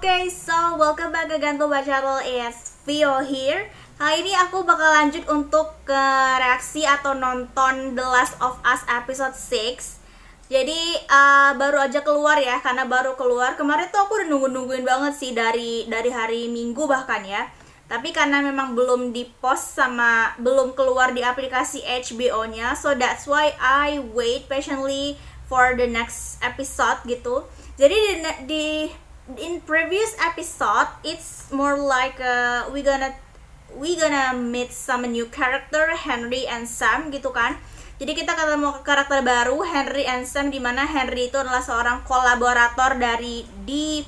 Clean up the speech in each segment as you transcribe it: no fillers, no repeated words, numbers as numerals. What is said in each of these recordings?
Oke, so welcome back again to my channel, is Vio here. Kali ini aku bakal lanjut untuk ke reaksi atau nonton The Last of Us episode 6. Jadi baru aja keluar ya, karena baru keluar. Kemarin tuh aku udah nungguin banget sih dari hari Minggu bahkan ya. Tapi karena memang belum di-post sama belum keluar di aplikasi HBO-nya, so that's why I wait patiently for the next episode gitu. Jadi in previous episode it's more like we gonna meet some new character, Henry and Sam gitu kan. Jadi kita ketemu karakter baru, Henry and Sam, di mana Henry itu adalah seorang kolaborator di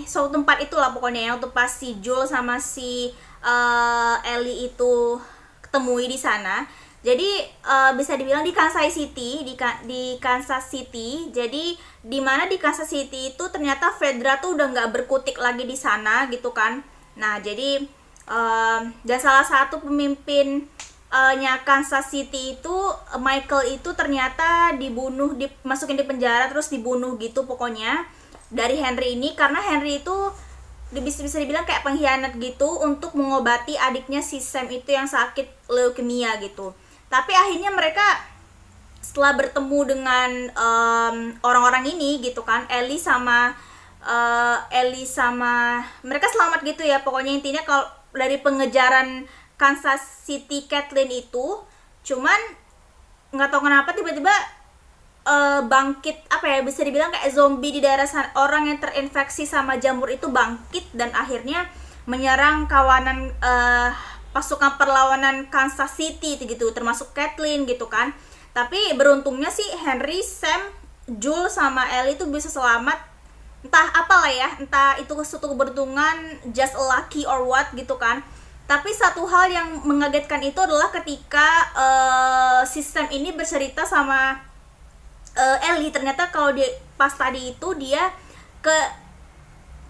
suatu tempat itulah pokoknya ya, untuk pas si Joel sama si Ellie itu ketemui di sana. Jadi bisa dibilang di Kansas City, di Kansas City. Jadi di mana di Kansas City itu ternyata Fedra tuh udah nggak berkutik lagi di sana gitu kan. Nah jadi dan salah satu pemimpin nya Kansas City itu, Michael itu ternyata dibunuh, dimasukin di penjara terus dibunuh gitu pokoknya dari Henry ini, karena Henry itu bisa dibilang kayak pengkhianat gitu untuk mengobati adiknya si Sam itu yang sakit leukemia gitu. Tapi akhirnya mereka setelah bertemu dengan orang-orang ini gitu kan, Ellie sama mereka selamat gitu ya. Pokoknya intinya kalau dari pengejaran Kansas City Kathleen itu, cuman nggak tahu kenapa tiba-tiba bangkit, bisa dibilang kayak zombie di daerah sana. Orang yang terinfeksi sama jamur itu bangkit dan akhirnya menyerang kawanan pasukan perlawanan Kansas City gitu, termasuk Kathleen gitu kan. Tapi beruntungnya sih Henry, Sam, Joel sama Ellie itu bisa selamat. Entah apalah ya, entah itu suatu keberuntungan, just a lucky or what gitu kan. Tapi satu hal yang mengagetkan itu adalah ketika si Sam ini bercerita sama Ellie, ternyata kalau dia pas tadi itu dia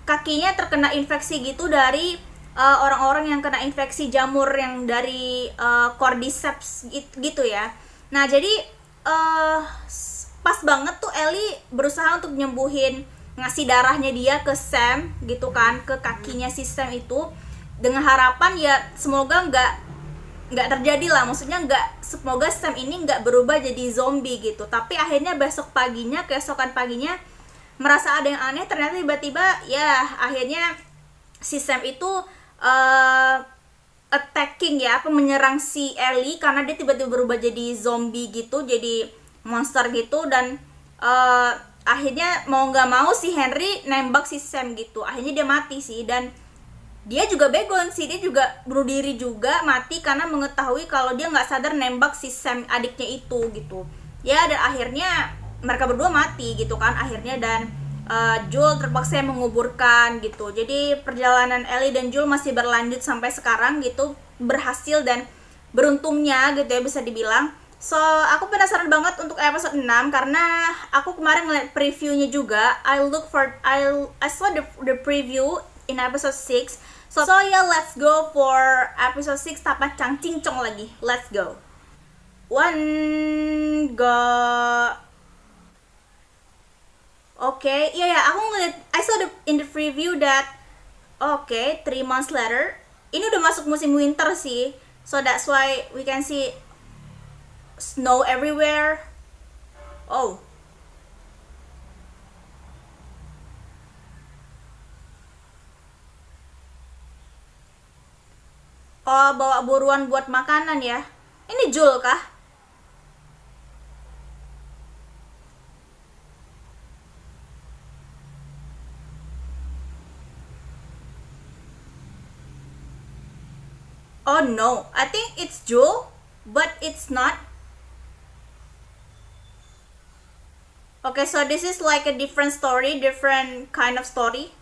kakinya terkena infeksi gitu dari orang-orang yang kena infeksi jamur yang dari cordyceps gitu ya. Nah jadi pas banget tuh Ellie berusaha untuk nyembuhin, ngasih darahnya dia ke Sam gitu kan, ke kakinya si Sam itu, dengan harapan ya semoga nggak terjadi lah, maksudnya semoga Sam ini nggak berubah jadi zombie gitu. Tapi akhirnya keesokan paginya merasa ada yang aneh, ternyata tiba-tiba ya akhirnya si Sam itu attacking ya, menyerang si Ellie karena dia tiba-tiba berubah jadi zombie gitu, jadi monster gitu. Dan akhirnya mau nggak mau si Henry nembak si Sam gitu, akhirnya dia mati sih. Dan dia juga begon sih, dia juga bunuh diri juga, mati karena mengetahui kalau dia nggak sadar nembak si Sam adiknya itu gitu ya. Dan akhirnya mereka berdua mati gitu kan akhirnya. Dan Joel terpaksa menguburkan gitu. Jadi perjalanan Ellie dan Joel masih berlanjut sampai sekarang gitu, berhasil dan beruntungnya gitu ya bisa dibilang. So aku penasaran banget untuk episode 6 karena aku kemarin ngeliat previewnya juga. I saw the preview in episode 6. So yeah, let's go for episode 6 tanpa cincong lagi. Let's go. One, go. Oke, iya, aku ngeliat, I saw in the preview that 3 months later, ini udah masuk musim winter sih, so that's why we can see snow everywhere. Oh, bawa buruan buat makanan ya. Ini Joel kah? Oh no, I think it's Joel, but it's not. Okay, so this is like a different story, different kind of story.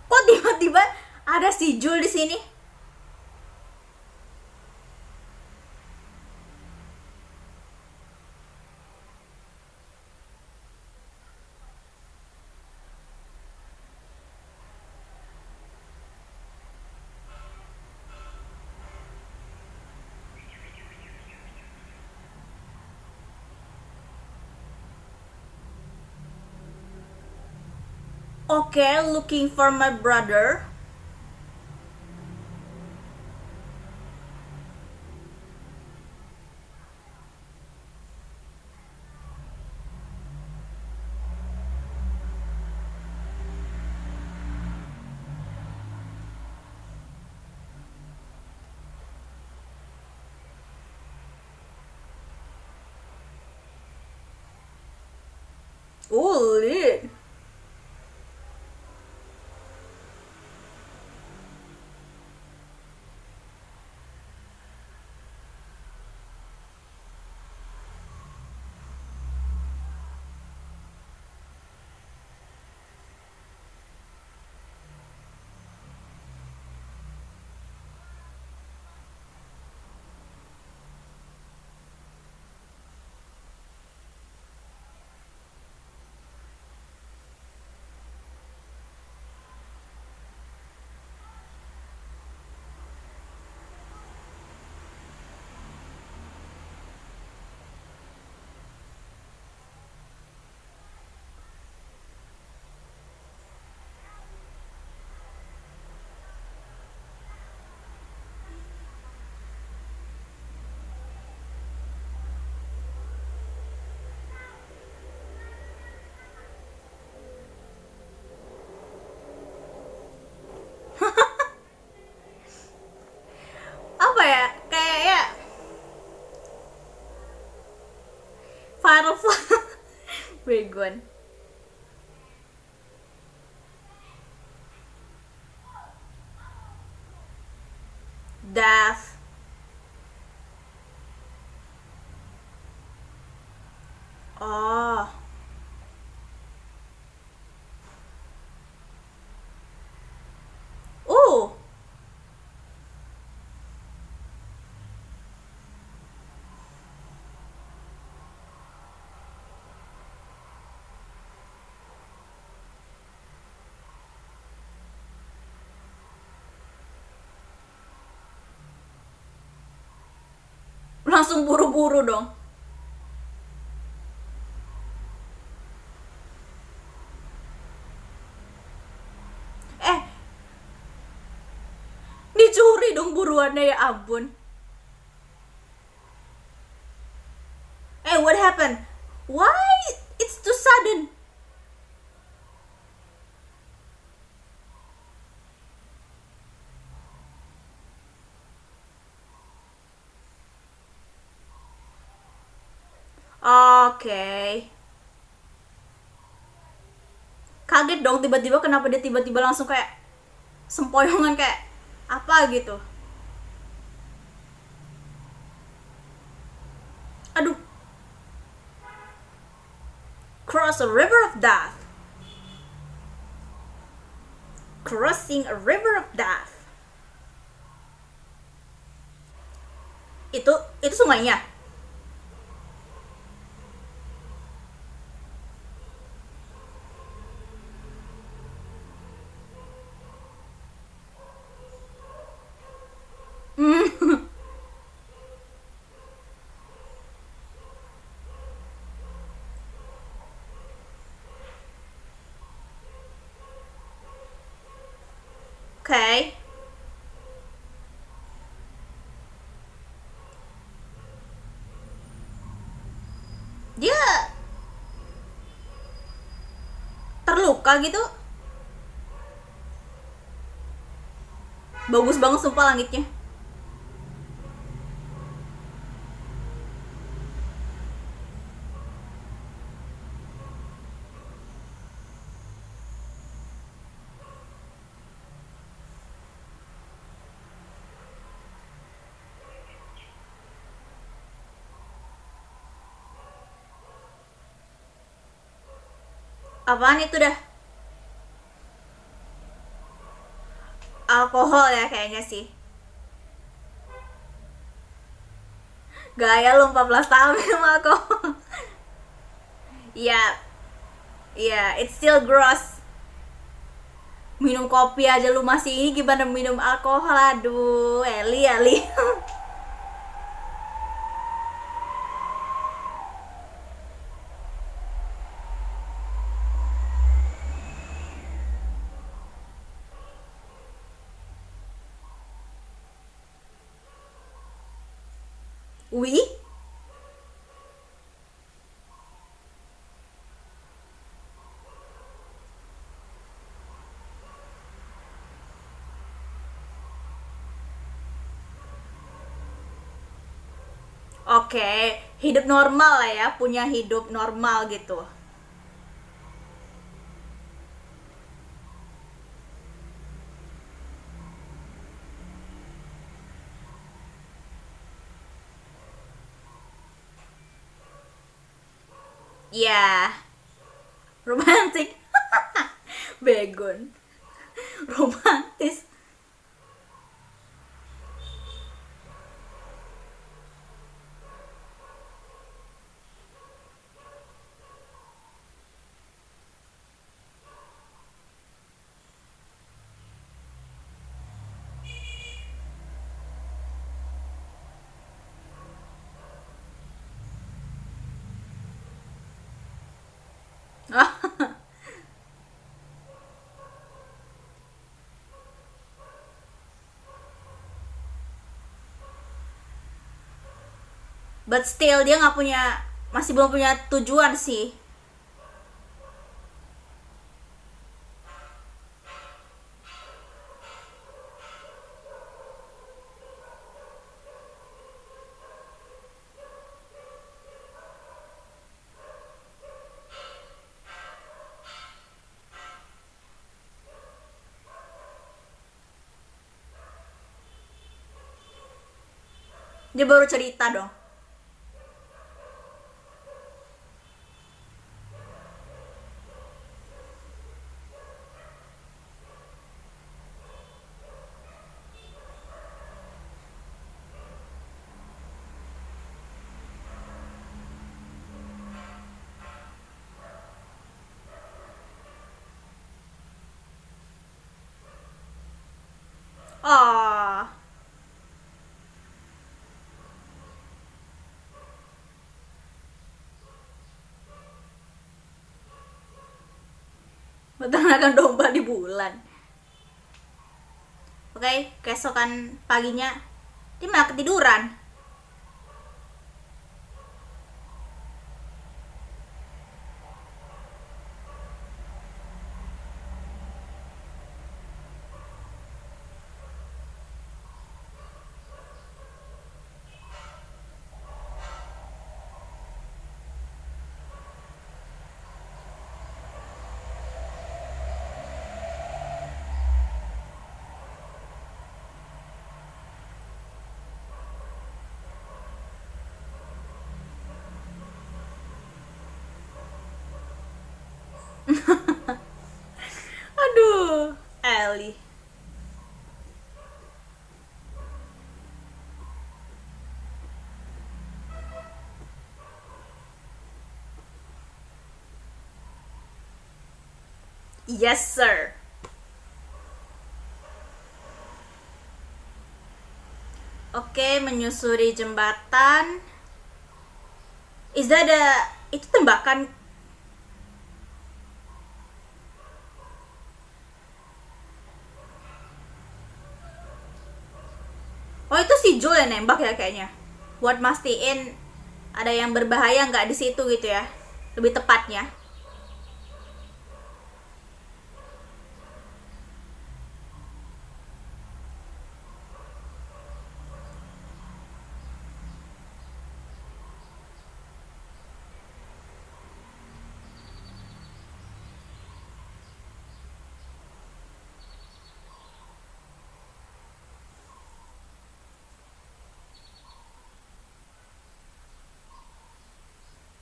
Kok tiba-tiba ada si Joel di sini? Okay, looking for my brother. Oh, lit. Apa ya? Kayak ya Firefly. Begon. Death. Oh. Oh. Langsung buru-buru dong. Eh, dicuri dong buruannya, ya ampun. Eh, what happened? Why? It's too sudden. Oke. Okay. Kaget dong tiba-tiba, kenapa dia tiba-tiba langsung kayak sempoyongan kayak apa gitu. Aduh. Cross a river of death. Crossing a river of death. Itu sungainya. Oke. Okay. Dia terluka gitu. Bagus banget sumpah langitnya. Apaan itu dah? Alkohol ya kayaknya sih. Gaya lu 14 tahun minum alkohol. Iya. Iya, it's still gross. Minum kopi aja lu masih ini, gimana minum alkohol? Aduh, Eli. Wi? Oke, hidup normal lah ya, punya hidup normal gitu. Ya, romantis. Begon. Romantis. But still dia nggak punya, masih belum punya tujuan sih. Dia baru cerita dong. Oh, peternakan domba di bulan. Oke, keesokan paginya dia malah ketiduran. Aduh, Ellie. Yes, sir. Oke, menyusuri jembatan. Is that itu tembakan? Oh, itu si Joel yang nembak ya kayaknya. Buat mastiin ada yang berbahaya nggak di situ gitu ya. Lebih tepatnya.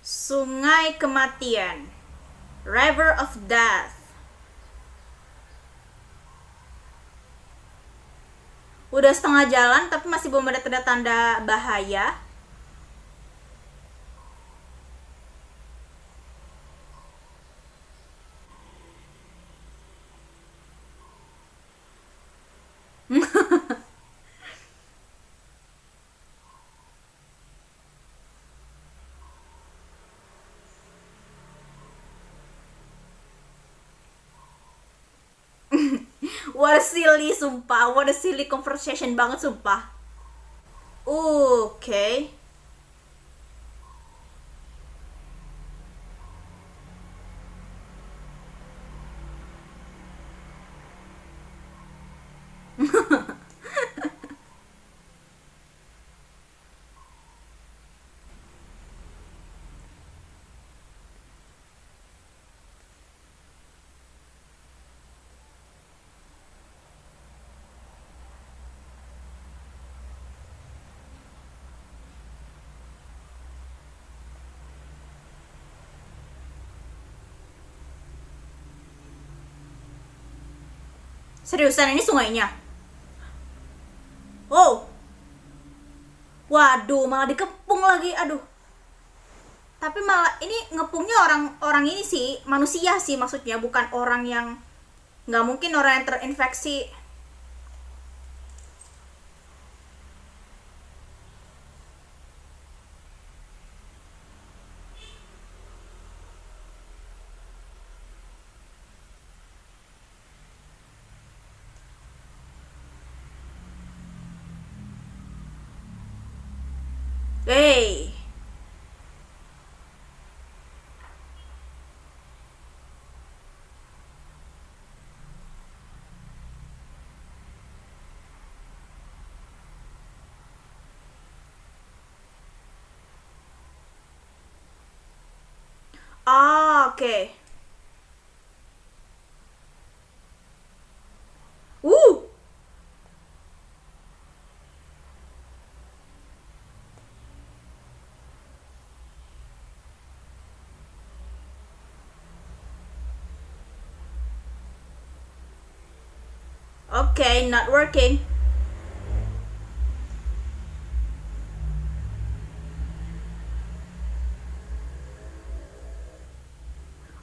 Sungai Kematian. River of Death. Udah setengah jalan tapi masih belum ada tanda-tanda bahaya. What a silly, sumpah. What a silly conversation banget, sumpah. Oke. Seriusan ini sungainya? Oh, waduh, malah dikepung lagi. Aduh. Tapi malah ini ngepungnya orang-orang ini sih, manusia sih maksudnya, bukan orang yang nggak mungkin orang yang terinfeksi. Hey, oke. Okay. Uh, okay, not working.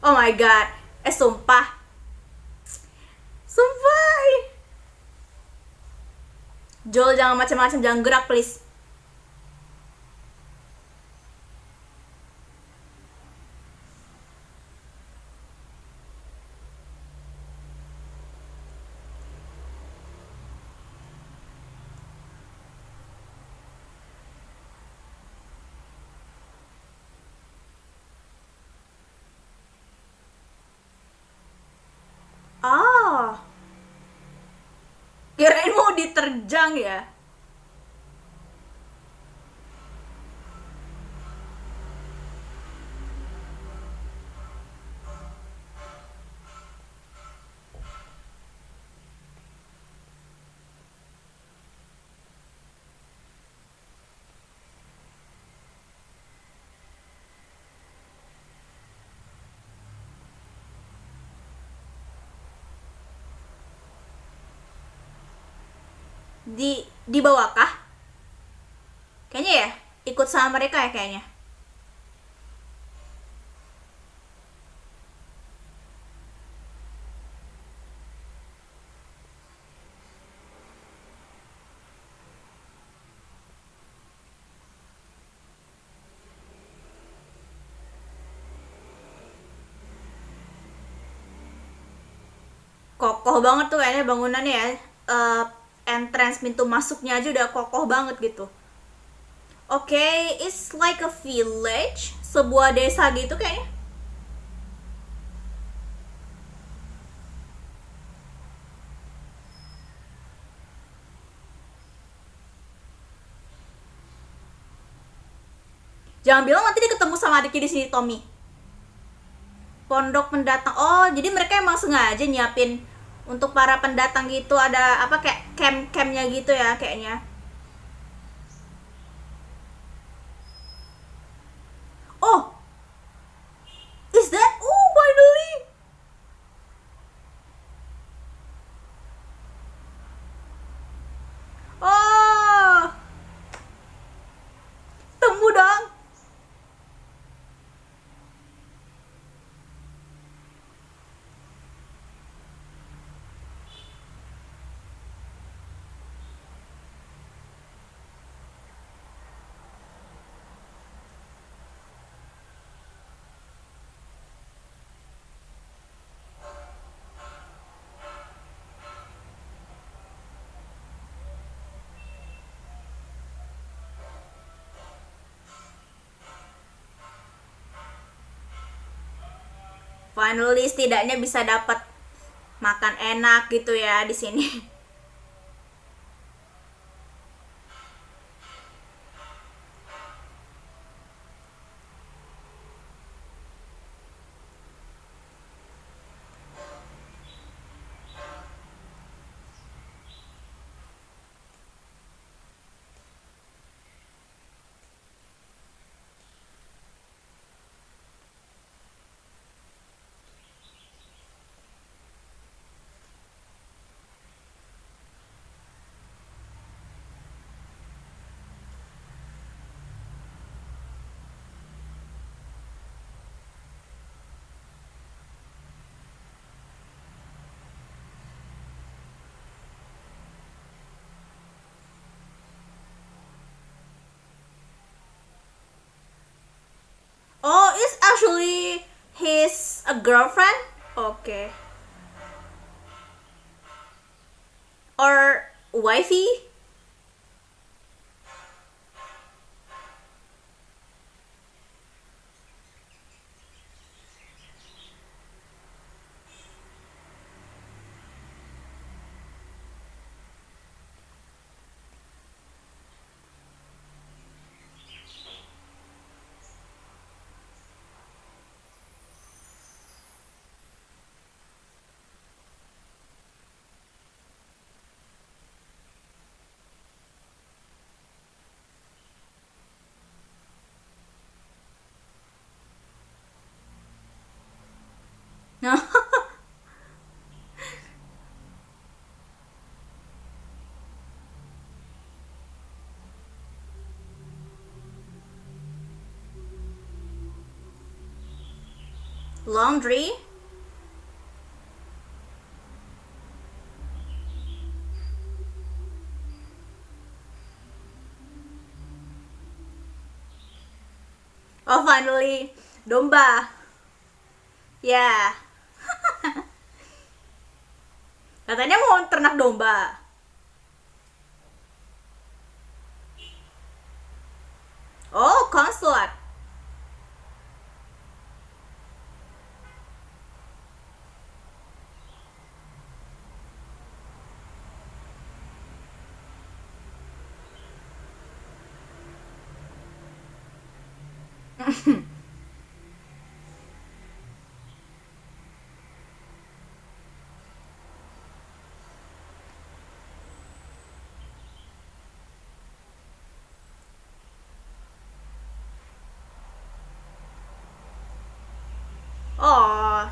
Oh my god. Sumpah. Sumpah. Joel jangan macam-macam, jangan gerak please. Ah, kirain mau diterjang ya. Di bawah kah? Kayaknya ya, ikut sama mereka ya kayaknya. Kokoh banget tuh kayaknya bangunannya ya. Eh, Entrance pintu masuknya aja udah kokoh banget gitu. Oke, okay, it's like a village, sebuah desa gitu kayaknya. Jangan bilang nanti dia ketemu sama adiknya di sini, Tommy. Pondok pendatang. Oh, jadi mereka emang sengaja nyiapin untuk para pendatang gitu, ada apa kayak camp-campnya gitu ya kayaknya. Oh, is that? Oh, finally. Oh, temu dong. Finally setidaknya bisa dapat makan enak gitu ya di sini. girlfriend? Okay. Or wifey? No. Laundry? Oh, finally. Domba. Ya. Katanya mau ternak domba. Oh, konsulat. Oh,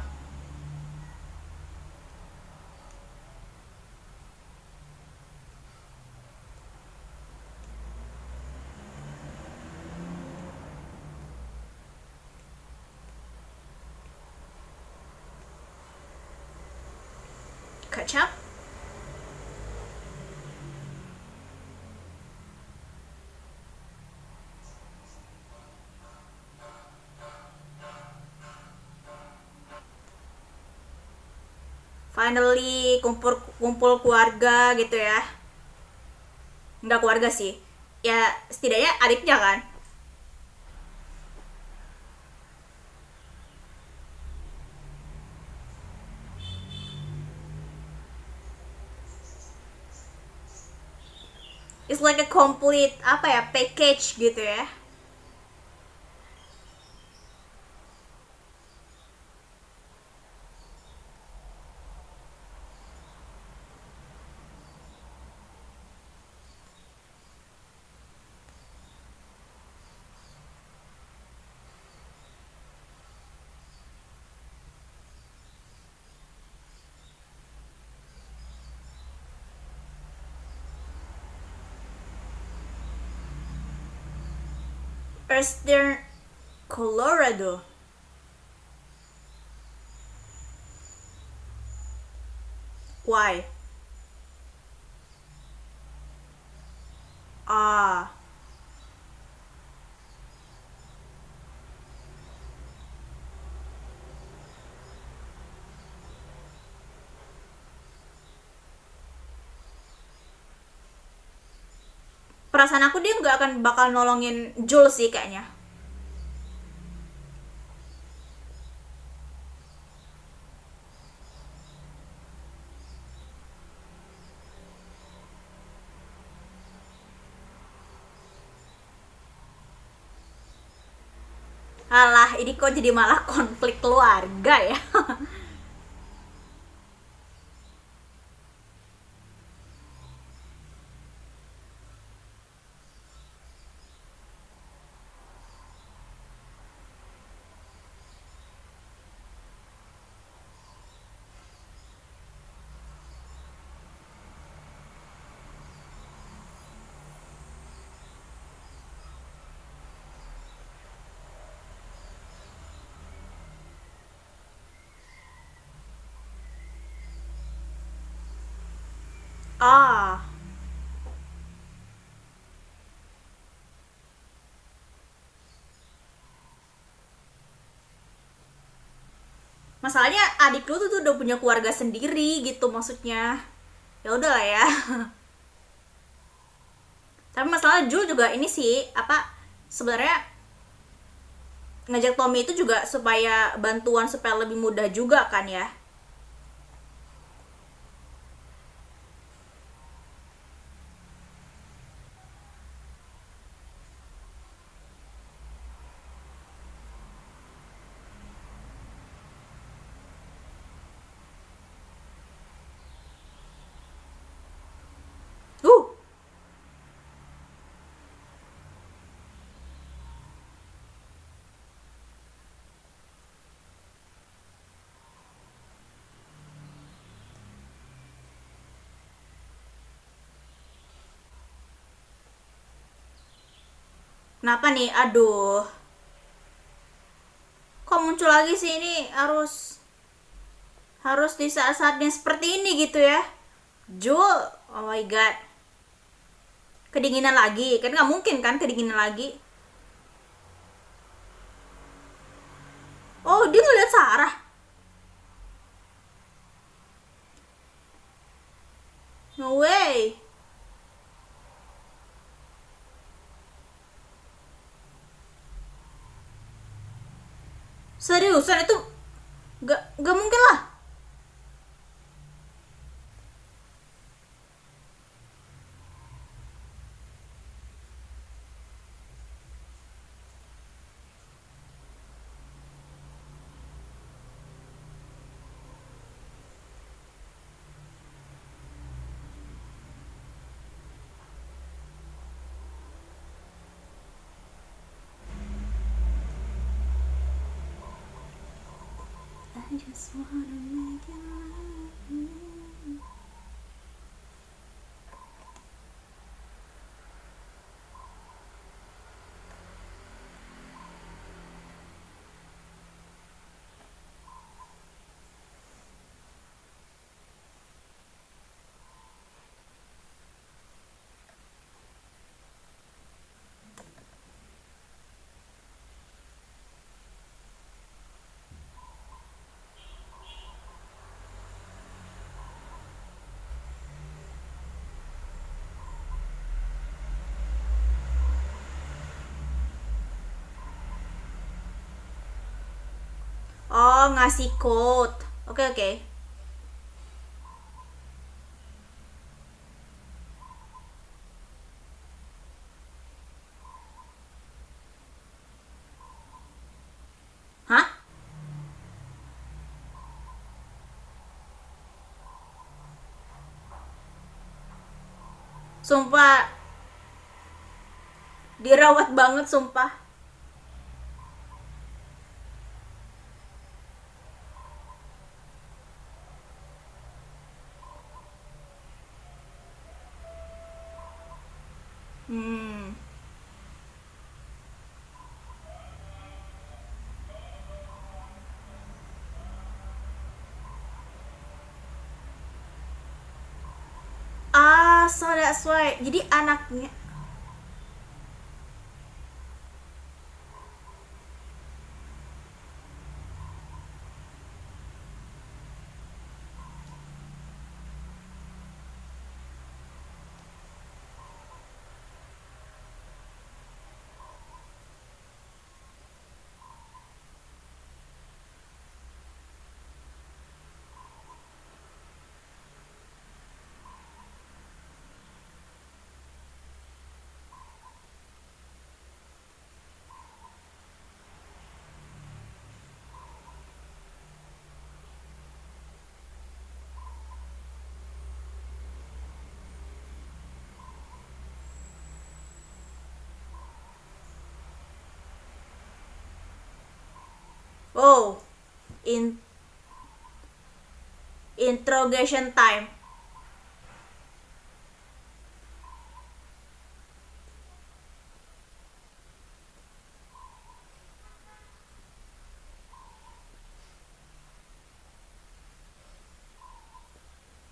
kecap? Finally kumpul kumpul keluarga gitu ya. Nggak keluarga sih. Ya setidaknya adiknya kan. It's like a complete apa ya package gitu ya. Eastern Colorado. Why? Ah, perasaan aku dia nggak akan bakal nolongin Jules sih kayaknya. Alah, ini kok jadi malah konflik keluarga ya. Ah, Masalahnya adik lu tuh udah punya keluarga sendiri gitu maksudnya. Ya udahlah ya. Tapi masalah Jul juga ini sih apa, sebenarnya ngajak Tommy itu juga supaya bantuan supaya lebih mudah juga kan ya. uh Kenapa nih? Aduh, kok muncul lagi sih? Ini harus harus di saat-saatnya seperti ini gitu ya. Jul, oh my god, kedinginan lagi kan? Nggak mungkin kan kedinginan lagi. Oh, dia ngeliat Sarah. No way. Seriusan itu nggak mungkin lah. I just wanna make it right. Oh, ngasih code. Oke, oke. Hah? Sumpah, dirawat banget sumpah. Hmm. Ah, so that's why. Jadi anaknya. Oh, in interrogation time.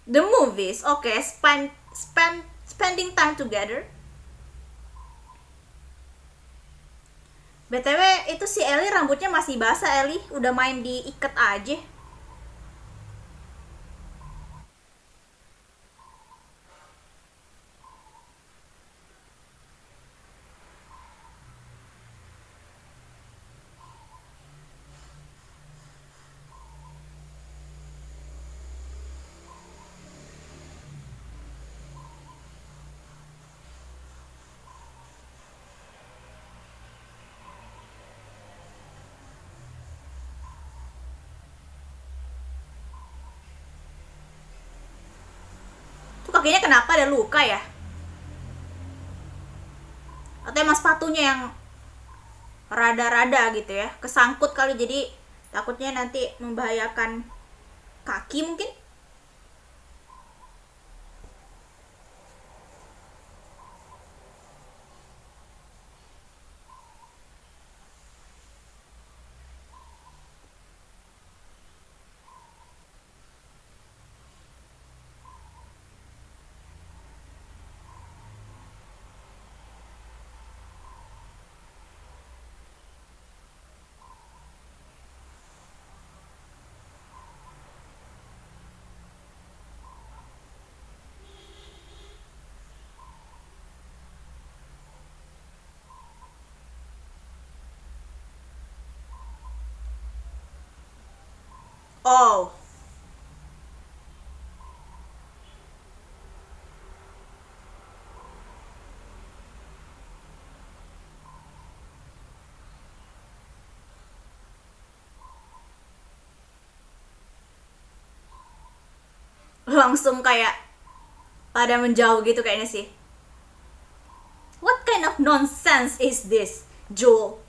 The movies, okay, spending time together. BTW itu si Ellie rambutnya masih basah. Ellie udah main diikat aja. kakinya kenapa ada luka ya? Atau emang sepatunya yang rada-rada gitu ya, kesangkut kali, jadi takutnya nanti membahayakan kaki mungkin. Oh, langsung kayak pada menjauh gitu kayaknya sih. What kind of nonsense is this, Joel?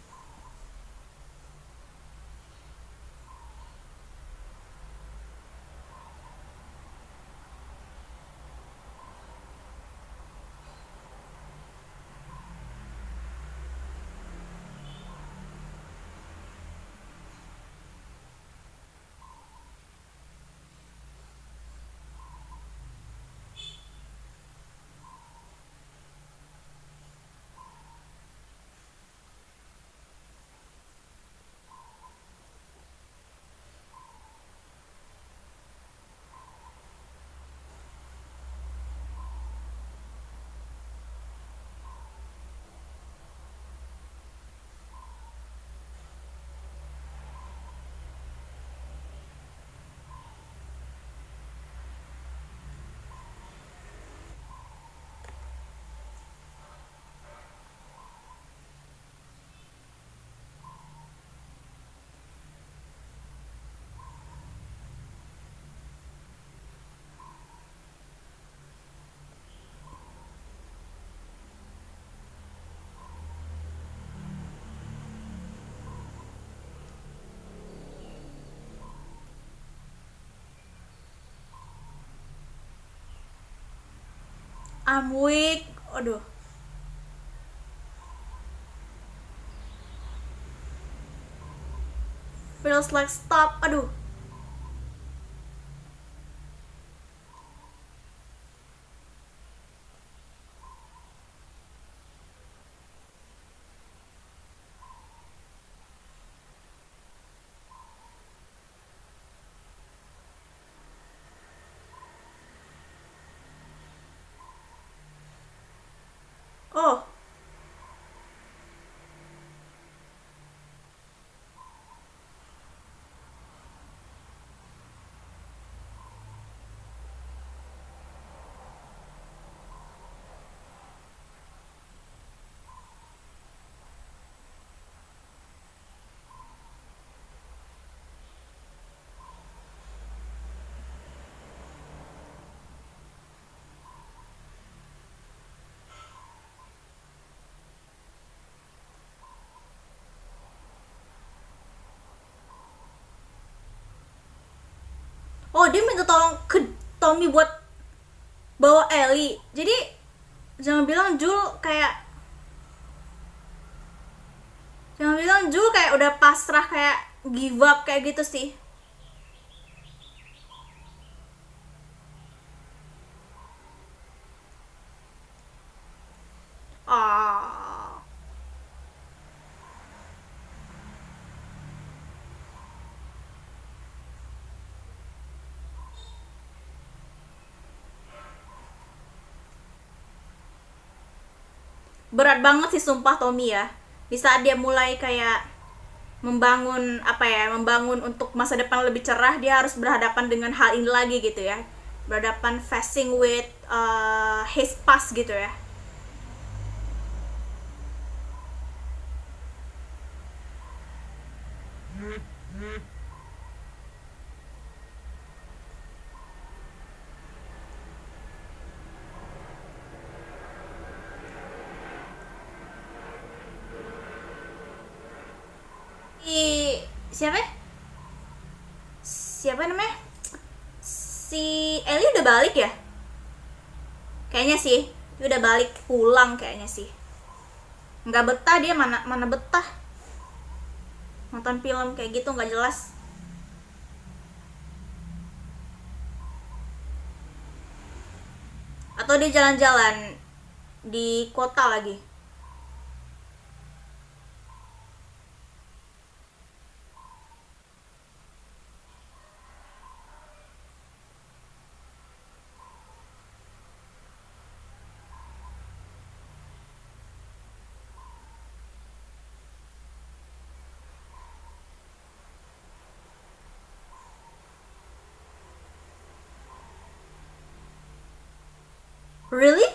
I'm weak. Aduh. Feels like stop. Aduh. Oh, oh dia minta tolong ke Tommy buat bawa Ellie. Jadi jangan bilang Jul kayak udah pasrah, kayak give up kayak gitu sih. Ah, berat banget sih sumpah Tommy ya. Di saat dia mulai kayak membangun apa ya, membangun untuk masa depan lebih cerah, dia harus berhadapan dengan hal ini lagi gitu ya. Berhadapan facing with his past gitu ya. Siapa? Siapa namanya? Si Eli udah balik ya? Kayaknya sih, dia udah balik pulang kayaknya sih. Nggak betah dia, mana mana betah nonton film kayak gitu nggak jelas. Atau dia jalan-jalan di kota lagi. Really?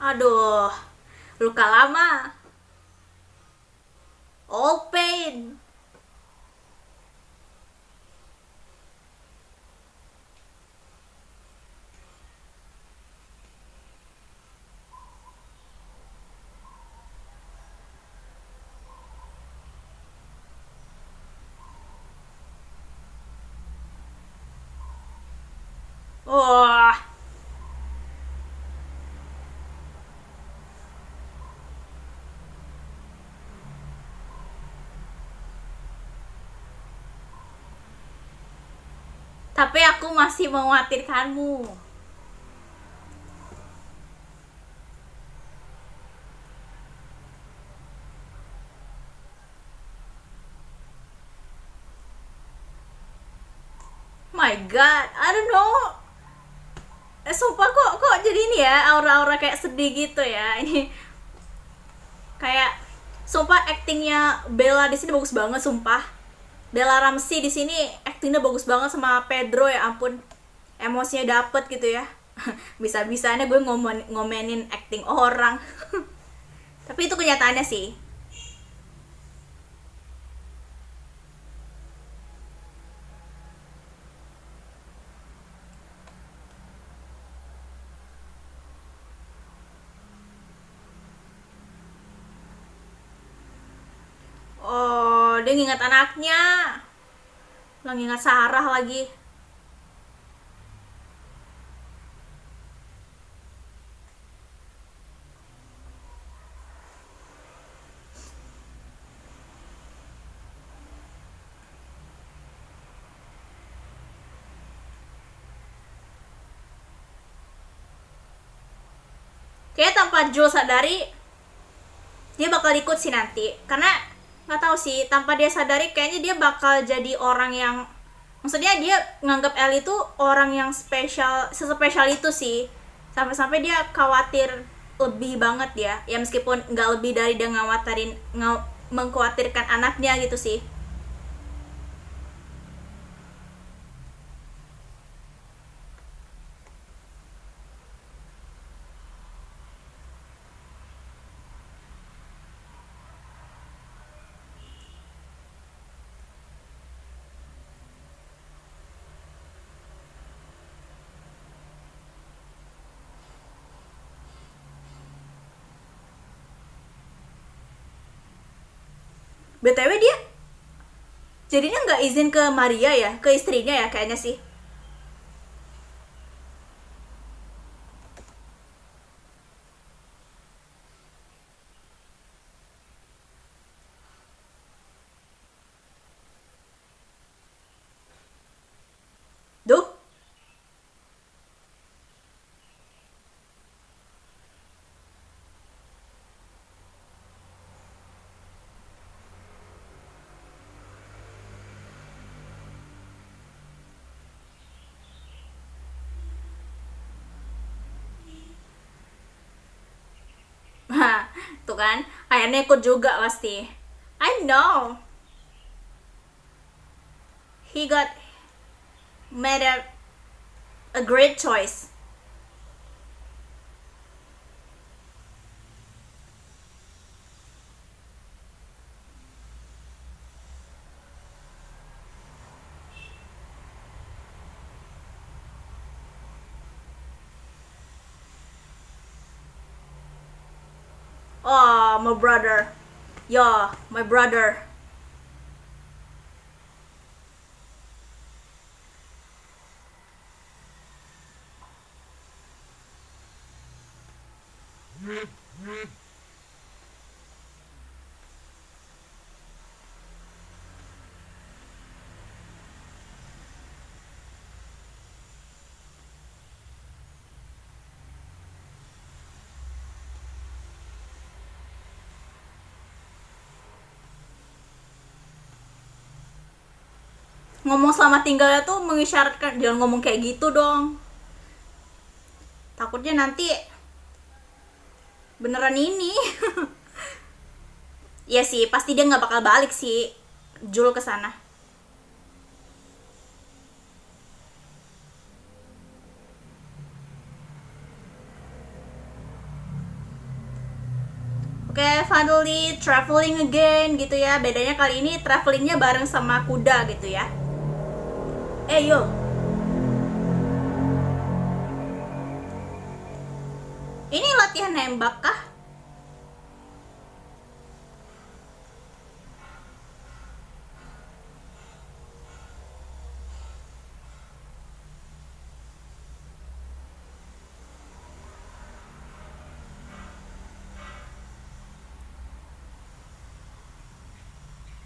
Aduh, luka lama. All pain. Wah, tapi aku masih mengkhawatirkanmu. My God, I don't know. Sumpah kok jadi ini ya, aura-aura kayak sedih gitu ya. Ini kayak sumpah aktingnya Bella di sini bagus banget sumpah. Bella Ramsey di sini aktingnya bagus banget sama Pedro, ya ampun. Emosinya dapet gitu ya. Bisa-bisanya gue ngomenin akting orang. Tapi itu kenyataannya sih. Oh, dia ngingat anaknya. Lah ngingat Sarah lagi. Kayaknya tanpa Joel sadari dia bakal ikut sih nanti, karena nggak tahu sih, tanpa dia sadari kayaknya dia bakal jadi orang yang, maksudnya dia nganggap Ellie itu orang yang spesial, sespesial itu sih, sampai-sampai dia khawatir lebih banget ya, ya meskipun nggak lebih dari dia mengkhawatirkan anaknya gitu sih. BTW dia jadinya nggak izin ke Maria ya, ke istrinya ya kayaknya sih. Duh, Tuh kan, akhirnya ikut juga pasti. I know he got made a great choice. Oh, my brother. Yeah, my brother. Ngomong selamat tinggalnya tuh mengisyaratkan jangan ngomong kayak gitu dong. Takutnya nanti beneran ini. Ya sih, pasti dia nggak bakal balik sih Jul ke sana. Oke, finally traveling again gitu ya. Bedanya kali ini travelingnya bareng sama kuda gitu ya. Yo. Ini latihan nembak kah?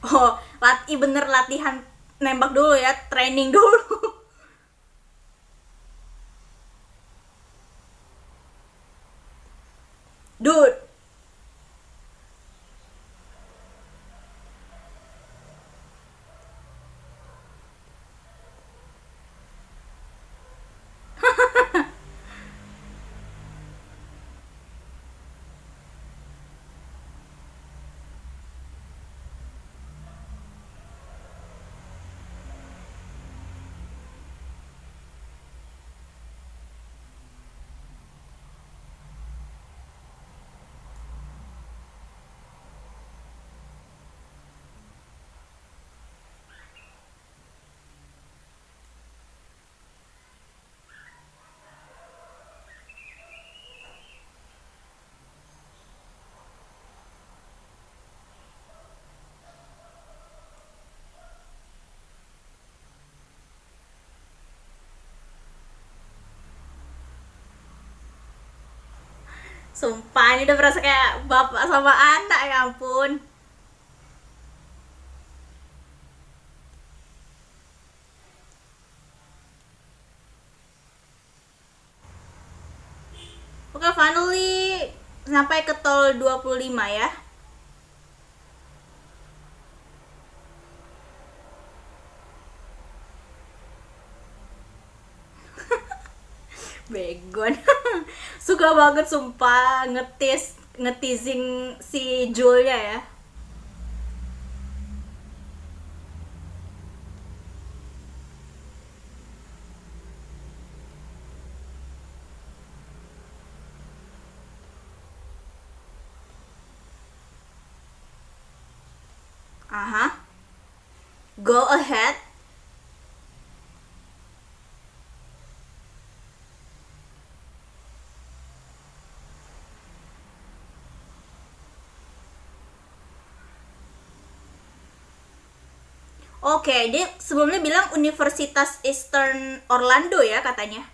Oh, bener latihan nembak dulu ya, training dulu. Dude. Sumpah, ini udah berasa kayak bapak sama anak, ya ampun. Oke, finally sampai ke tol 25 ya. Begon. Suka banget sumpah ngetizing si Julia ya. Aha. Go ahead. Oke, dia sebelumnya bilang Universitas Eastern Orlando ya katanya.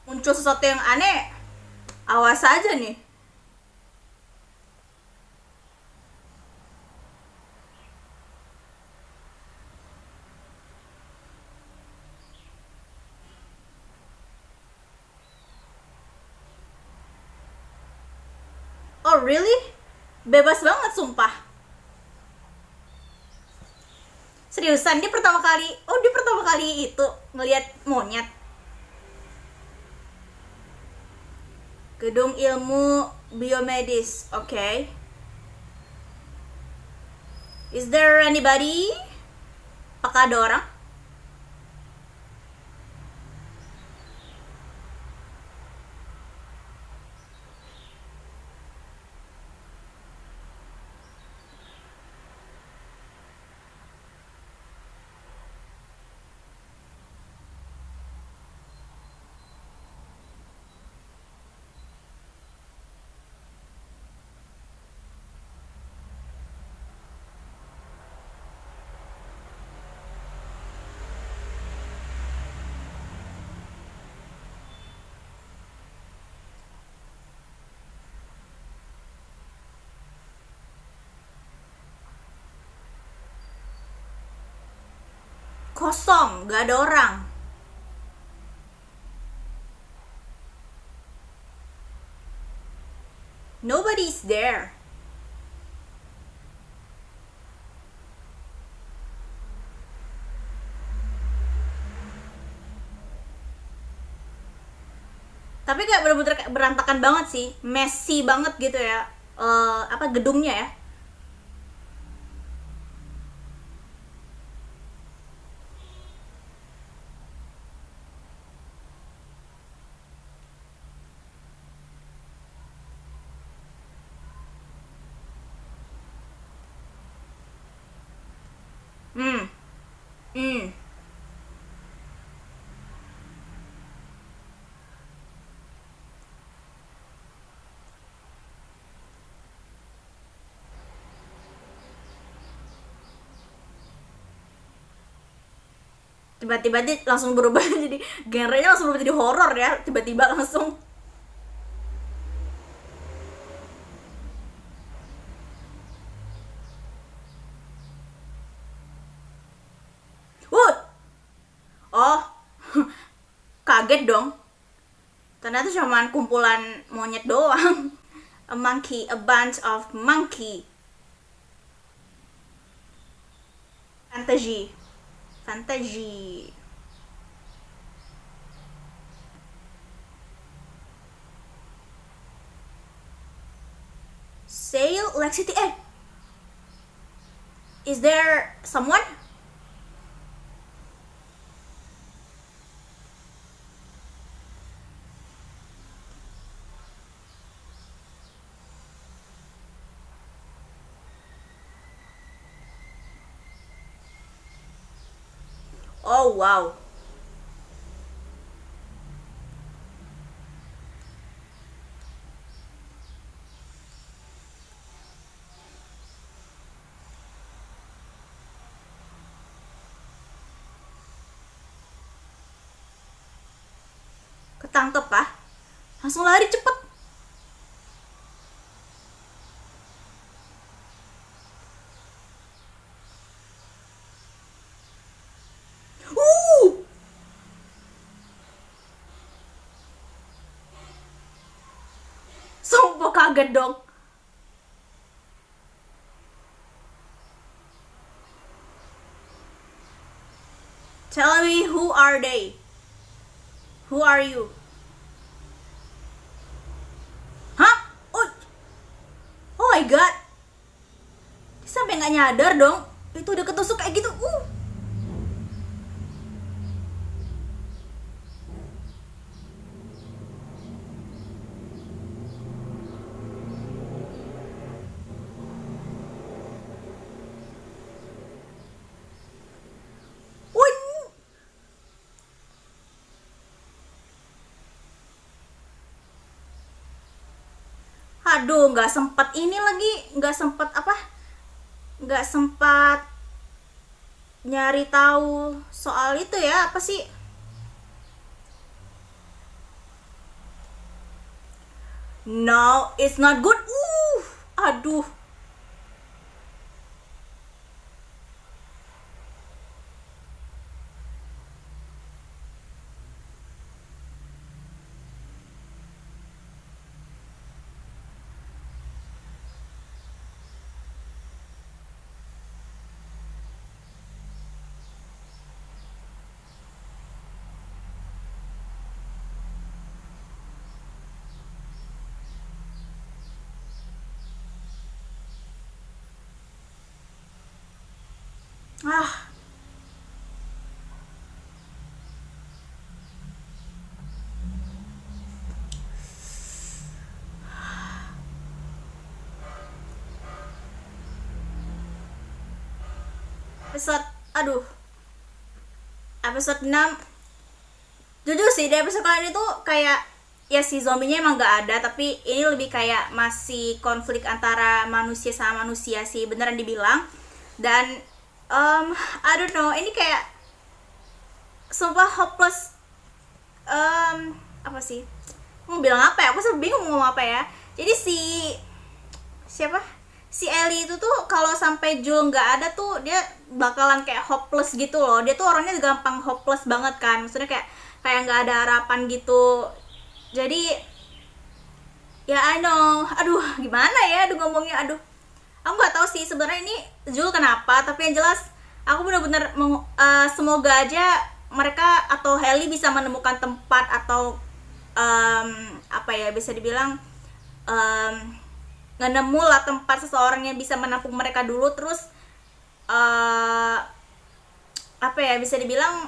Muncul sesuatu yang aneh, awas aja nih. Oh really? Bebas banget sumpah. Seriusan dia pertama kali itu ngelihat monyet. Gedung Ilmu Biomedis, oke. Okay. Is there anybody? Apakah ada orang? Kosong, gak ada orang. Nobody's there. Tapi kayak bener-bener kayak berantakan banget sih, messy banget gitu ya. Gedungnya ya. Hmm. Hmm. Tiba-tiba dia langsung berubah jadi genrenya langsung berubah jadi horor ya, tiba-tiba langsung. Wuh. Oh. Kaget dong. Ternyata cuman kumpulan monyet doang. A bunch of monkey. Fantasy. Fantasy. Sale Lexity. Is there someone? Oh wow. Ketangkep ah. Langsung lari cepet. Sumpah kaget dong. Tell me, who are they? Who are you? Hah? Oh my god. Dia sampai nggak nyadar dong. Itu udah ketusuk kayak gitu. Aduh, nggak sempat ini lagi, nggak sempat nyari tahu soal itu ya, apa sih? No, it's not good. Aduh. Ah, episode, aduh, episode 6, jujur sih di episode kali ini tuh kayak ya si zombinya emang gak ada, tapi ini lebih kayak masih konflik antara manusia sama manusia sih, beneran dibilang. Dan I don't know, ini kayak sumpah hopeless. Apa sih, mau bilang apa ya, aku selalu bingung mau ngomong apa ya. Jadi siapa si Ellie itu tuh kalau sampai Jul nggak ada tuh dia bakalan kayak hopeless gitu loh. Dia tuh orangnya gampang hopeless banget kan, maksudnya kayak nggak ada harapan gitu. Jadi ya I know, aduh gimana ya, aduh ngomongnya, aduh aku nggak tahu sih sebenarnya ini Jul kenapa, tapi yang jelas aku bener-bener semoga aja mereka atau Ellie bisa menemukan tempat atau apa ya, bisa dibilang nemu lah tempat seseorang yang bisa menampung mereka dulu, terus apa ya, bisa dibilang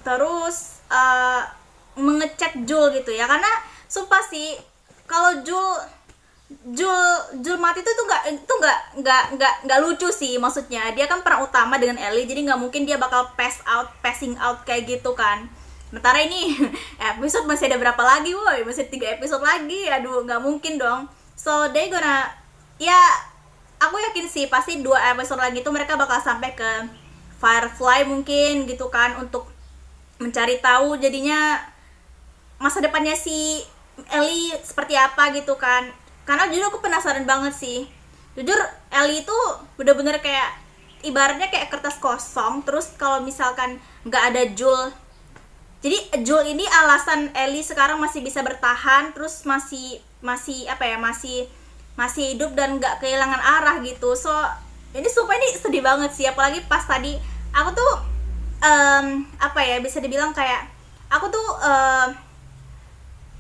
terus mengecek Jul gitu ya. Karena sumpah sih kalau Jul mati itu nggak lucu sih, maksudnya dia kan peran utama dengan Ellie, jadi nggak mungkin dia bakal passing out kayak gitu kan. Sementara ini episode masih ada berapa lagi, woi, masih 3 episode lagi, aduh nggak mungkin dong. So they gonna, ya aku yakin sih pasti 2 episode lagi tuh mereka bakal sampai ke Firefly mungkin gitu kan, untuk mencari tahu jadinya masa depannya si Ellie seperti apa gitu kan. Karena jujur aku penasaran banget sih, jujur Ellie itu bener-bener kayak ibaratnya kayak kertas kosong, terus kalau misalkan nggak ada Jul, jadi Jul ini alasan Ellie sekarang masih bisa bertahan, terus masih apa ya, masih hidup dan nggak kehilangan arah gitu. So ini sumpah ini sedih banget sih, apalagi pas tadi aku tuh apa ya, bisa dibilang kayak aku tuh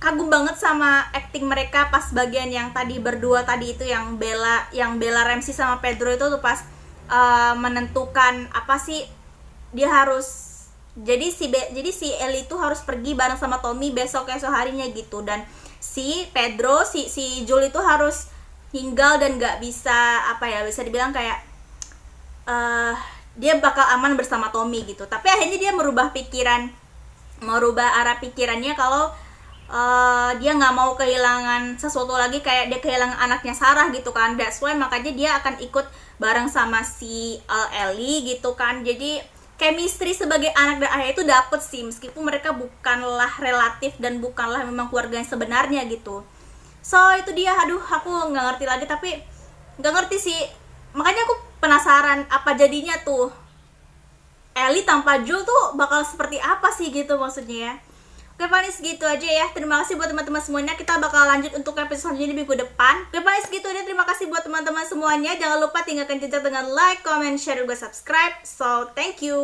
kagum banget sama acting mereka pas bagian yang tadi berdua tadi itu, yang Bella Ramsey sama Pedro itu tuh pas menentukan apa sih dia harus, jadi si Ellie itu harus pergi bareng sama Tommy esok harinya gitu, dan si Pedro si Jul itu harus tinggal dan nggak bisa apa ya, bisa dibilang kayak dia bakal aman bersama Tommy gitu. Tapi akhirnya dia merubah arah pikirannya kalau dia nggak mau kehilangan sesuatu lagi, kayak dia kehilangan anaknya Sarah gitu kan. That's why makanya dia akan ikut bareng sama si Ellie gitu kan. Jadi chemistry sebagai anak dan ayah itu dapet sih, meskipun mereka bukanlah relatif dan bukanlah memang keluarga yang sebenarnya gitu. So itu dia, aduh aku nggak ngerti lagi, tapi nggak ngerti sih, makanya aku penasaran apa jadinya tuh Ellie tanpa Jul tuh bakal seperti apa sih gitu maksudnya ya. Oke paling segitu aja ya, terima kasih buat teman-teman semuanya, kita bakal lanjut untuk episode selanjutnya di minggu depan. Oke paling segitu aja, terima kasih buat teman-teman semuanya, jangan lupa tinggalkan jejak dengan like, comment, share, juga subscribe. So thank you.